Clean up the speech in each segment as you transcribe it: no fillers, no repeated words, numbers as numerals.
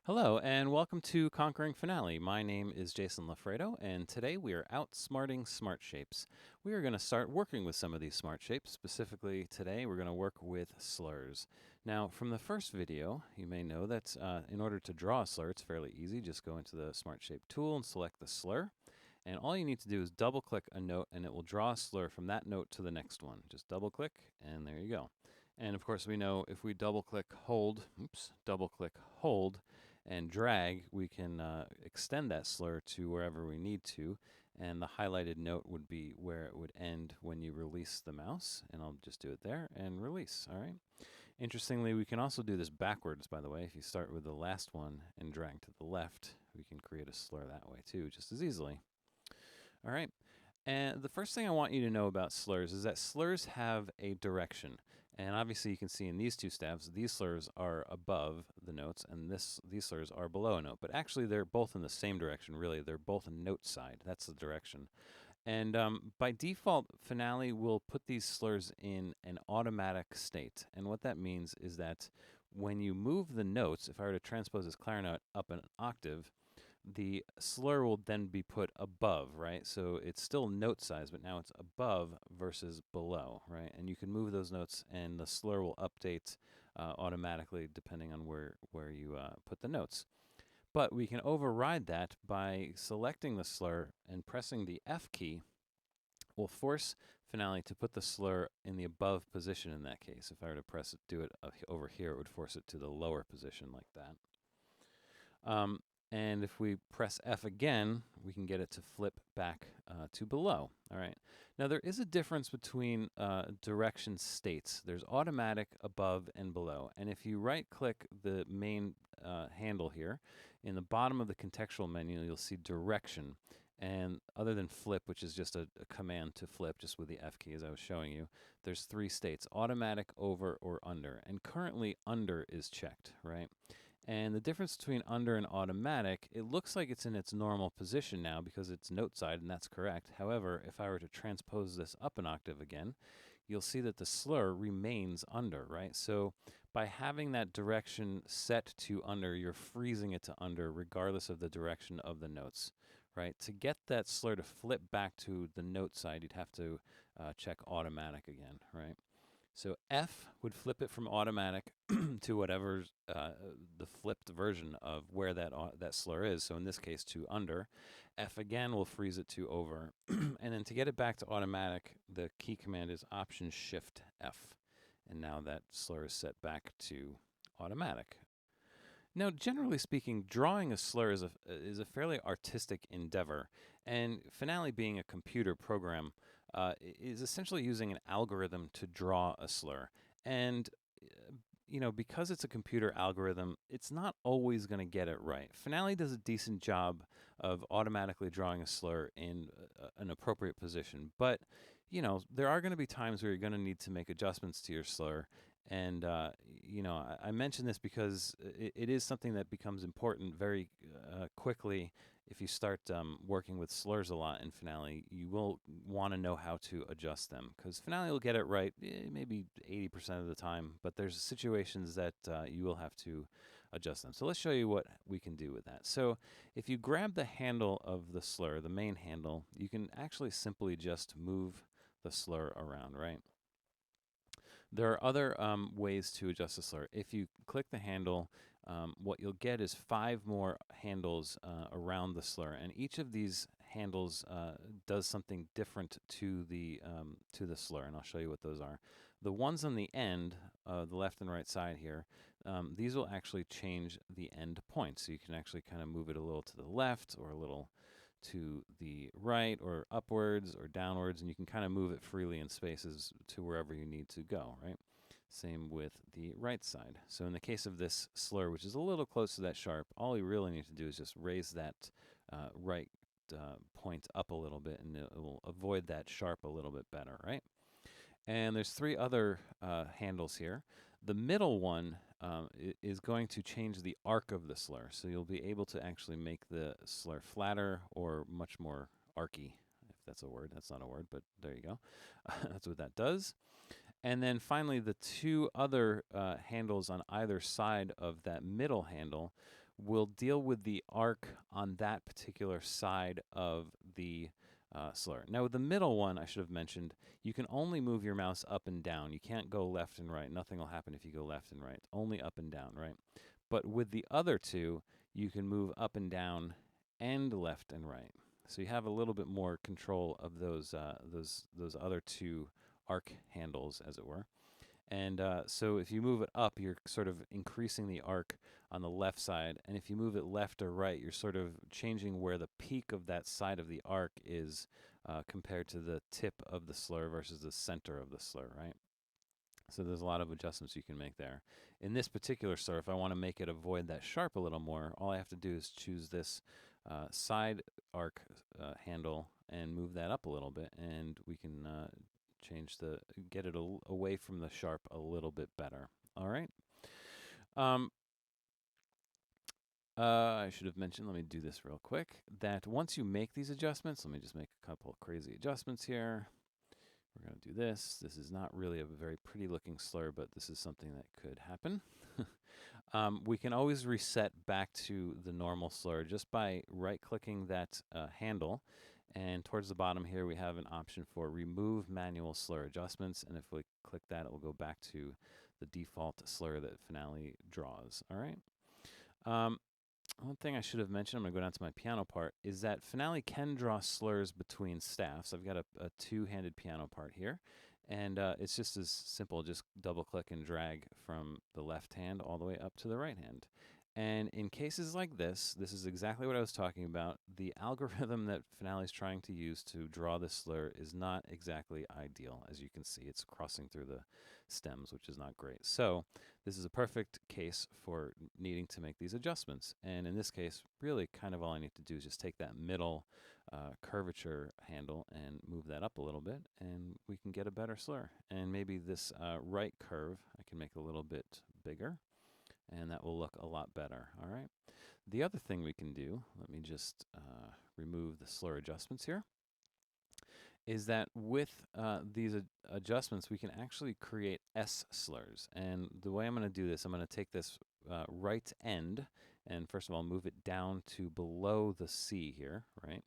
Hello, and welcome to Conquering Finale. My name is Jason Lafredo, and today we are outsmarting smart shapes. We are going to start working with some of these smart shapes. Specifically, today we're going to work with slurs. Now, from the first video, you may know that in order to draw a slur, it's fairly easy. Just go into the Smart Shape tool and select the slur. And all you need to do is double click a note, and it will draw a slur from that note to the next one. Just double click, and there you go. And of course, we know if we double click, hold, and drag, we can extend that slur to wherever we need to, and the highlighted note would be where it would end when you release the mouse, and I'll just do it there and release. All right. Interestingly, we can also do this backwards, by the way. If you start with the last one and drag to the left, we can create a slur that way too, just as easily. All right. And the first thing I want you to know about slurs is that slurs have a direction. And obviously you can see in these two staves, these slurs are above the notes and these slurs are below a note. But actually they're both in the same direction, really. They're both a note side. That's the direction. And by default, Finale will put these slurs in an automatic state. And what that means is that when you move the notes, if I were to transpose this clarinet up an octave, the slur will then be put above, right? So it's still note size, but now it's above versus below, right? And you can move those notes, and the slur will update automatically depending on where you put the notes. But we can override that by selecting the slur and pressing the F key. Will force Finale to put the slur in the above position in that case. If I were to do it over here, it would force it to the lower position like that. And if we press F again, we can get it to flip back to below. All right. Now there is a difference between direction states. There's automatic, above, and below. And if you right-click the main handle here, in the bottom of the contextual menu, you'll see direction. And other than flip, which is just a command to flip, just with the F key as I was showing you, there's three states: automatic, over, or under. And currently under is checked, right? And the difference between under and automatic, it looks like it's in its normal position now because it's note side, and that's correct. However, if I were to transpose this up an octave again, you'll see that the slur remains under, right? So by having that direction set to under, you're freezing it to under regardless of the direction of the notes, right? To get that slur to flip back to the note side, you'd have to check automatic again, right? So F would flip it from automatic to whatever the flipped version of where that slur is. So in this case, to under. F again will freeze it to over. And then to get it back to automatic, the key command is Option Shift F. And now that slur is set back to automatic. Now, generally speaking, drawing a slur is a fairly artistic endeavor, and Finale, being a computer program, is essentially using an algorithm to draw a slur. And because it's a computer algorithm, it's not always going to get it right. Finale does a decent job of automatically drawing a slur in an appropriate position, but there are going to be times where you're going to need to make adjustments to your slur. And, I mention this because it is something that becomes important very quickly. If you start working with slurs a lot in Finale, you will want to know how to adjust them, because Finale will get it right maybe 80% of the time, but there's situations that you will have to adjust them. So let's show you what we can do with that. So if you grab the handle of the slur, the main handle, you can actually simply just move the slur around, right? There are other ways to adjust the slur. If you click the handle, what you'll get is 5 more handles around the slur, and each of these handles does something different to the slur, and I'll show you what those are. The ones on the end, the left and right side here, these will actually change the end point, so you can actually kind of move it a little to the left or a little to the right or upwards or downwards, and you can kind of move it freely in spaces to wherever you need to go, right? Same with the right side. So in the case of this slur, which is a little close to that sharp, all you really need to do is just raise that right point up a little bit, and it will avoid that sharp a little bit better, right? And there's 3 other handles here. The middle one is going to change the arc of the slur. So you'll be able to actually make the slur flatter or much more archy, if that's a word. That's not a word, but there you go. That's what that does. And then finally, the 2 other handles on either side of that middle handle will deal with the arc on that particular side of the slur. Now, with the middle one, I should have mentioned, you can only move your mouse up and down. You can't go left and right. Nothing will happen if you go left and right. Only up and down, right? But with the other two, you can move up and down and left and right. So you have a little bit more control of those other two arc handles, as it were. And so if you move it up, you're sort of increasing the arc on the left side. And if you move it left or right, you're sort of changing where the peak of that side of the arc is compared to the tip of the slur versus the center of the slur, right? So there's a lot of adjustments you can make there. In this particular slur, if I want to make it avoid that sharp a little more, all I have to do is choose this side arc handle and move that up a little bit, and we can get it away from the sharp a little bit better. All right. I should have mentioned, let me do this real quick, that once you make these adjustments, let me just make a couple of crazy adjustments here. We're going to do this. This is not really a very pretty looking slur, but this is something that could happen. We can always reset back to the normal slur just by right-clicking that handle. And towards the bottom here, we have an option for Remove Manual Slur Adjustments. And if we click that, it will go back to the default slur that Finale draws. All right. One thing I should have mentioned, I'm going to go down to my piano part, is that Finale can draw slurs between staffs. I've got a two-handed piano part here, and it's just as simple. Just double-click and drag from the left hand all the way up to the right hand. And in cases like this is exactly what I was talking about. The algorithm that Finale is trying to use to draw this slur is not exactly ideal. As you can see, it's crossing through the stems, which is not great. So this is a perfect case for needing to make these adjustments. And in this case, really kind of all I need to do is just take that middle curvature handle and move that up a little bit, and we can get a better slur. And maybe this right curve I can make a little bit bigger, and that will look a lot better. All right. The other thing we can do, let me just remove the slur adjustments here, is that with these adjustments, we can actually create S slurs. And the way I'm going to do this, I'm going to take this right end, and first of all, move it down to below the C here, right?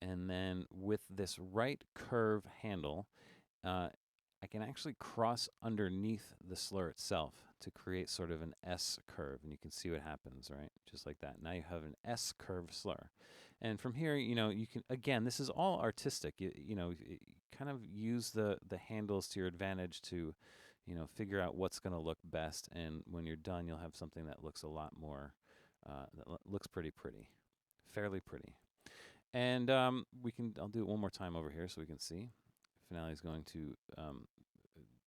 And then with this right curve handle, I can actually cross underneath the slur itself to create sort of an S curve, and you can see what happens, right? Just like that. Now you have an S curve slur. And from here, you can, again, this is all artistic. You kind of use the handles to your advantage to, figure out what's going to look best. And when you're done, you'll have something that looks a lot more, that looks pretty, fairly pretty. And I'll do it one more time over here so we can see. Finale is going to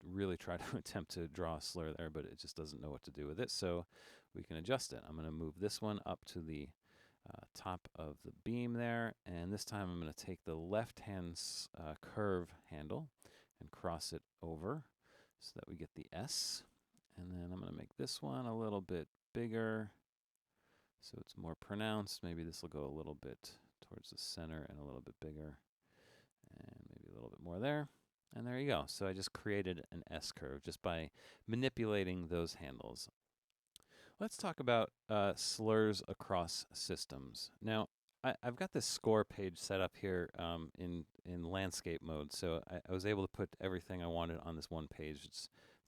really try to attempt to draw a slur there, but it just doesn't know what to do with it, so we can adjust it. I'm going to move this one up to the top of the beam there, and this time I'm going to take the left hand curve handle and cross it over so that we get the S, and then I'm going to make this one a little bit bigger so it's more pronounced. Maybe this will go a little bit towards the center and a little bit bigger, and maybe a little bit more there. And there you go. So I just created an S curve just by manipulating those handles. Let's talk about slurs across systems. Now, I've got this score page set up here in landscape mode, so I was able to put everything I wanted on this one page.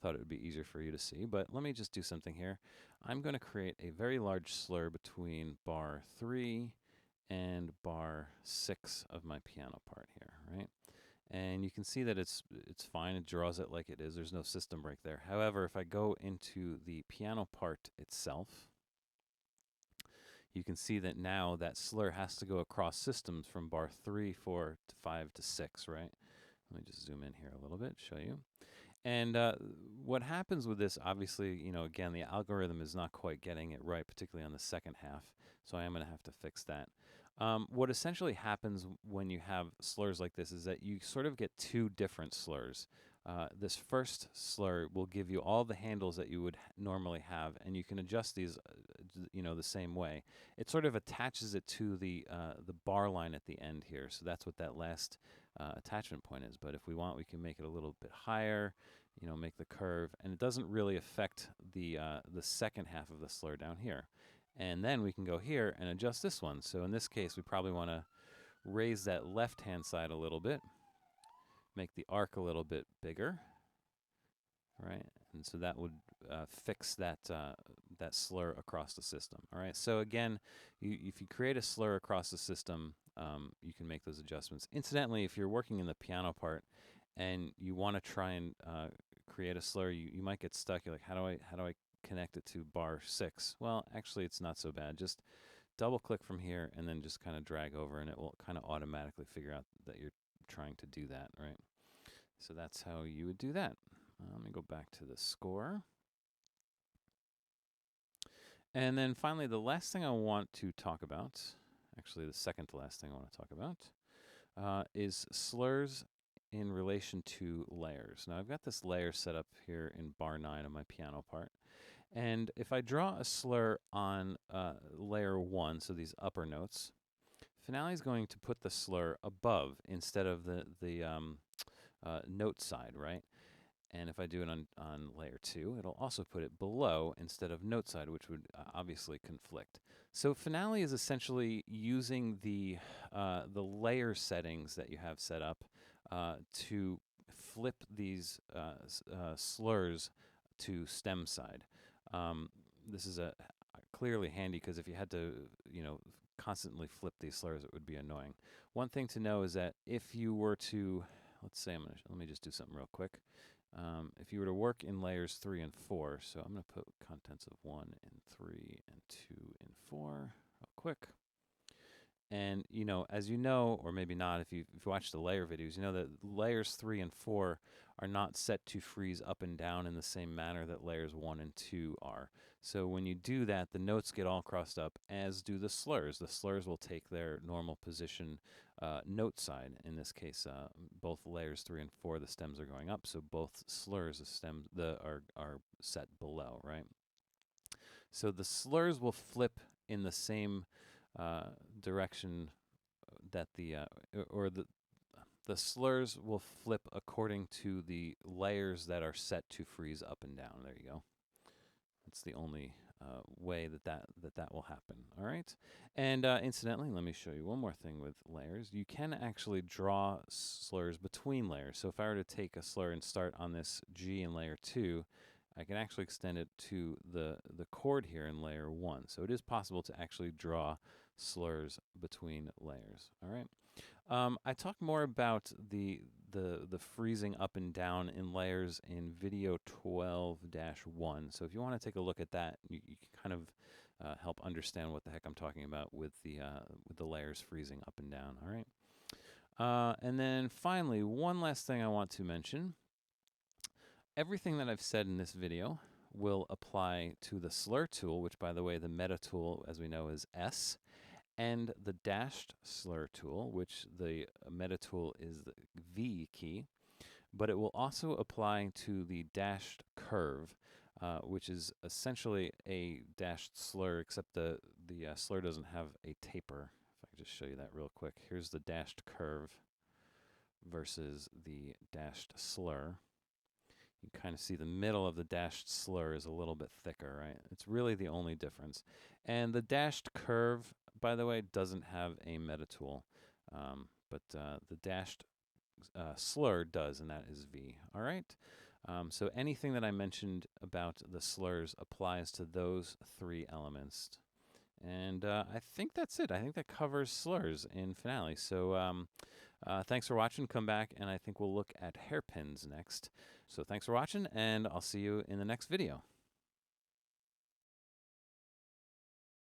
Thought it would be easier for you to see, but let me just do something here. I'm going to create a very large slur between bar 3 and bar 6 of my piano part here, right? And you can see that it's fine. It draws it like it is. There's no system break there. However, if I go into the piano part itself, you can see that now that slur has to go across systems from bar 3, 4, to 5 to 6, right? Let me just zoom in here a little bit, show you. And what happens with this, obviously, again, the algorithm is not quite getting it right, particularly on the second half. So I am going to have to fix that. What essentially happens when you have slurs like this is that you sort of get two different slurs. This first slur will give you all the handles that you would normally have, and you can adjust these, the same way. It sort of attaches it to the bar line at the end here, so that's what that last attachment point is. But if we want, we can make it a little bit higher, make the curve, and it doesn't really affect the second half of the slur down here. And then we can go here and adjust this one. So in this case, we probably want to raise that left-hand side a little bit, make the arc a little bit bigger, right? And so that would fix that that slur across the system. All right. So again, if you create a slur across the system, you can make those adjustments. Incidentally, if you're working in the piano part and you want to try and create a slur, you might get stuck. You're like, how do I connect it to bar 6? Well, actually, it's not so bad. Just double click from here and then just kind of drag over, and it will kind of automatically figure out that you're trying to do that, right? So that's how you would do that. Let me go back to the score. And then finally, the last thing I want to talk about, actually the second to last thing I want to talk about, is slurs in relation to layers. Now I've got this layer set up here in bar 9 of my piano part. And if I draw a slur on layer 1, so these upper notes, Finale is going to put the slur above instead of the note side, right? And if I do it on layer 2, it'll also put it below instead of note side, which would obviously conflict. So Finale is essentially using the layer settings that you have set up to flip these slurs to stem side. This is clearly handy because if you had to, constantly flip these slurs, it would be annoying. One thing to know is that if you were to, let's say let me just do something real quick. If you were to work in layers 3 and 4, so I'm going to put contents of 1 and 3 and 2 and 4 real quick. And, as you know, or maybe not, if you watch the layer videos, you know that layers 3 and 4 are not set to freeze up and down in the same manner that layers 1 and 2 are. So when you do that, the notes get all crossed up, as do the slurs. The slurs will take their normal position note side. In this case, both layers 3 and 4, the stems are going up, so both slurs, the stems, are set below, right? So the slurs will flip in the same direction that the slurs will flip according to the layers that are set to freeze up and down. There you go. That's the only way that will happen. All right. And incidentally, let me show you one more thing with layers. You can actually draw slurs between layers. So if I were to take a slur and start on this G in layer 2, I can actually extend it to the chord here in layer 1. So it is possible to actually draw slurs between layers. All right. I talk more about the freezing up and down in layers in video 12-1. So if you want to take a look at that, you can kind of help understand what the heck I'm talking about with the layers freezing up and down. All right. And then finally, one last thing I want to mention. Everything that I've said in this video will apply to the Slur tool, which, by the way, the meta tool, as we know, is S, and the dashed Slur tool, which the meta tool is the V key, but it will also apply to the dashed curve, which is essentially a dashed slur, except the slur doesn't have a taper. If I could just show you that real quick. Here's the dashed curve versus the dashed slur. You kind of see the middle of the dashed slur is a little bit thicker, right? It's really the only difference. And the dashed curve, by the way, doesn't have a meta tool, but the dashed slur does, and that is V. All right? So anything that I mentioned about the slurs applies to those 3 elements. And I think that's it. I think that covers slurs in Finale. So thanks for watching. Come back, and I think we'll look at hairpins next. So thanks for watching, and I'll see you in the next video.